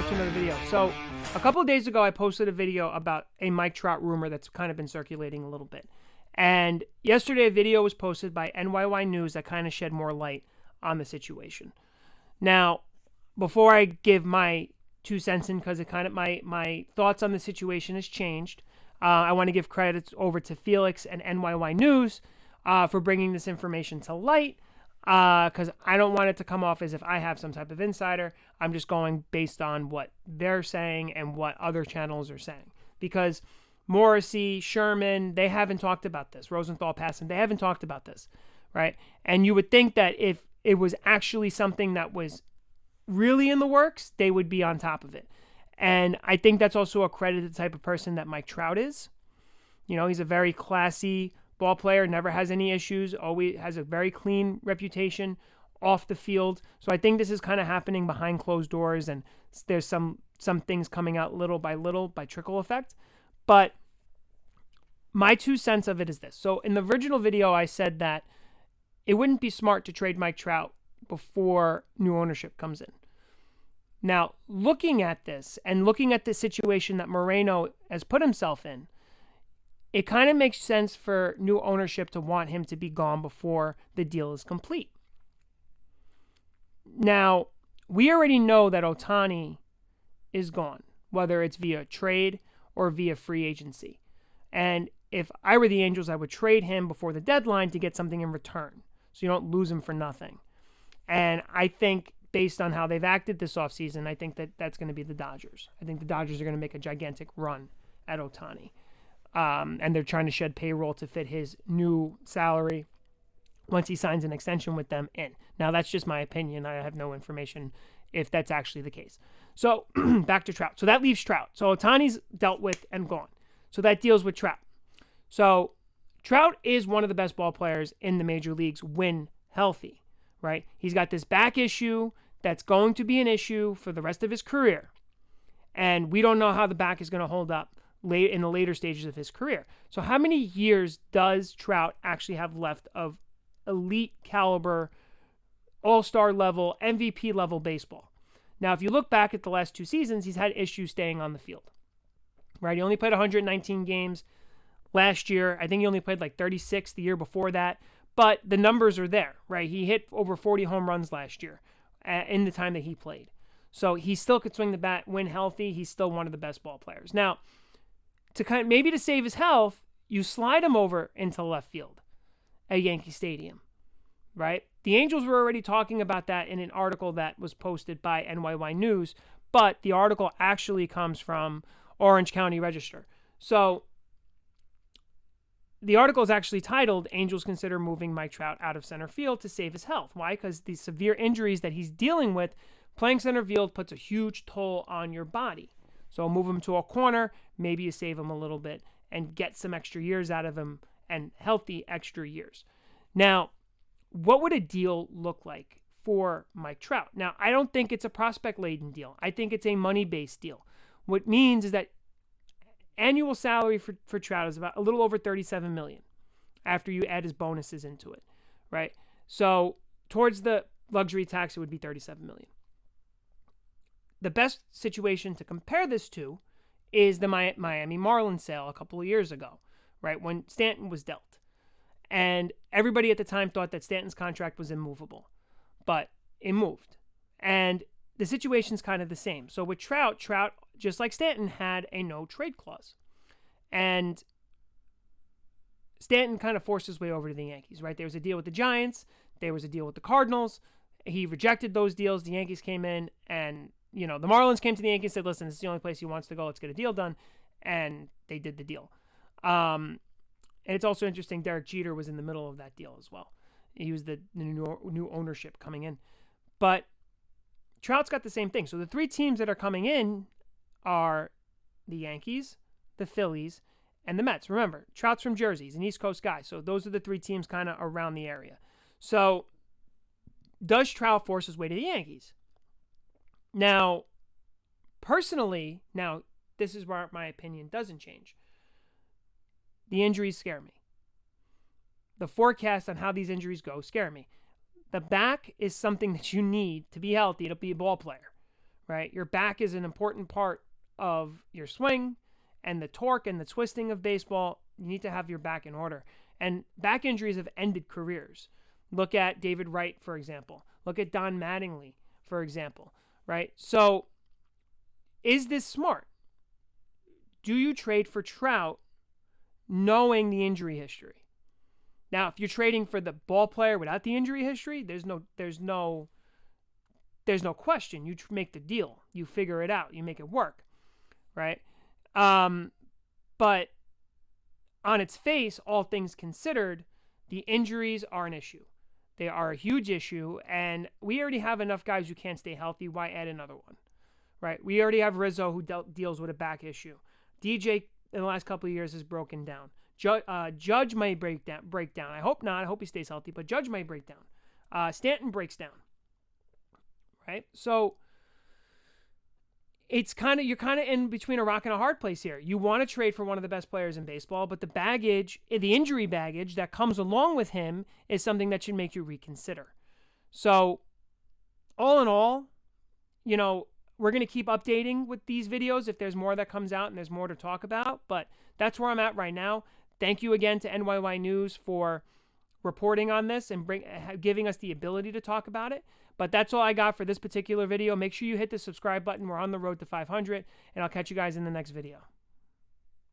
back to another video. So a couple of days ago, I posted a video about a Mike Trout rumor that's kind of been circulating a little bit. And yesterday, a video was posted by NYY News that kind of shed more light on the situation. Now, before I give my 2 cents in, because it kind of my thoughts on the situation has changed, I want to give credit over to Felix and NYY News for bringing this information to light, because I don't want it to come off as if I have some type of insider. I'm just going based on what they're saying and what other channels are saying. Because Morrissey, Sherman, they haven't talked about this. Rosenthal, Passon, they haven't talked about this, right? And you would think that if it was actually something that was really in the works, they would be on top of it. And I think that's also a credit to the type of person that Mike Trout is. You know, he's a very classy ball player, never has any issues, always has a very clean reputation off the field. So I think this is kind of happening behind closed doors, and there's some things coming out little by trickle effect. But my 2 cents of it is this. So in the original video, I said that it wouldn't be smart to trade Mike Trout before new ownership comes in. Now, looking at this and looking at the situation that Moreno has put himself in, it kind of makes sense for new ownership to want him to be gone before the deal is complete. Now, we already know that Ohtani is gone, whether it's via trade or via free agency. And if I were the Angels, I would trade him before the deadline to get something in return, so you don't lose him for nothing. And I think, based on how they've acted this offseason, I think that that's going to be the Dodgers. I think the Dodgers are going to make a gigantic run at Ohtani. And they're trying to shed payroll to fit his new salary once he signs an extension with them in. Now, that's just my opinion. I have no information if that's actually the case. So, back to Trout. So that leaves Trout. So Ohtani's dealt with and gone. So that deals with Trout. So Trout is one of the best ball players in the major leagues when healthy, right? He's got this back issue that's going to be an issue for the rest of his career. And we don't know how the back is going to hold up late in the later stages of his career. So how many years does Trout actually have left of elite caliber, all-star level, MVP level baseball? Now, if you look back at the last 2 seasons, he's had issues staying on the field, right? He only played 119 games last year. I think he only played like 36 the year before that, but the numbers are there, right? He hit over 40 home runs last year in the time that he played. So he still could swing the bat when healthy. He's still one of the best ball players. Now, maybe to save his health, you slide him over into left field at Yankee Stadium, right? The Angels were already talking about that in an article that was posted by NYY News, but the article actually comes from Orange County Register. So the article is actually titled, "Angels Consider Moving Mike Trout Out of Center Field to Save His Health." Why? Because the severe injuries that he's dealing with, playing center field puts a huge toll on your body. So move him to a corner, maybe you save him a little bit and get some extra years out of him, and healthy extra years. Now, what would a deal look like for Mike Trout? Now, I don't think it's a prospect-laden deal. I think it's a money-based deal. What means is that annual salary for Trout is about a little over $37 million after you add his bonuses into it, right? So towards the luxury tax, it would be $37 million. The best situation to compare this to is the Miami Marlins sale a couple of years ago, right, when Stanton was dealt. And everybody at the time thought that Stanton's contract was immovable, but it moved. And the situation's kind of the same. So with Trout, just like Stanton, had a no-trade clause. And Stanton kind of forced his way over to the Yankees, right? There was a deal with the Giants. There was a deal with the Cardinals. He rejected those deals. The Yankees came in, and the Marlins came to the Yankees and said, listen, this is the only place he wants to go. Let's get a deal done. And they did the deal. And it's also interesting, Derek Jeter was in the middle of that deal as well. He was the new ownership coming in. But Trout's got the same thing. So the 3 teams that are coming in are the Yankees, the Phillies, and the Mets. Remember, Trout's from Jersey. He's an East Coast guy. So those are the 3 teams kind of around the area. So does Trout force his way to the Yankees? Now, personally, this is where my opinion doesn't change. The injuries scare me. The forecast on how these injuries go scare me. The back is something that you need to be healthy to be a ball player, right? Your back is an important part of your swing and the torque and the twisting of baseball. You need to have your back in order. And back injuries have ended careers. Look at David Wright, for example. Look at Don Mattingly, for example, right? So is this smart? Do you trade for Trout knowing the injury history? Now, if you're trading for the ball player without the injury history, there's no question. You make the deal. You figure it out. You make it work, right? But on its face, all things considered, the injuries are an issue. They are a huge issue, and we already have enough guys who can't stay healthy. Why add another one, right? We already have Rizzo who deals with a back issue. DJ in the last couple of years has broken down. Judge may break down. I hope not. I hope he stays healthy, but Judge may break down. Stanton breaks down, right? So you're kind of in between a rock and a hard place here. You want to trade for one of the best players in baseball, but the injury baggage that comes along with him is something that should make you reconsider. So all in all, we're going to keep updating with these videos if there's more that comes out and there's more to talk about, but that's where I'm at right now. Thank you again to NYY News for reporting on this and giving us the ability to talk about it. But that's all I got for this particular video. Make sure you hit the subscribe button. We're on the road to 500, and I'll catch you guys in the next video.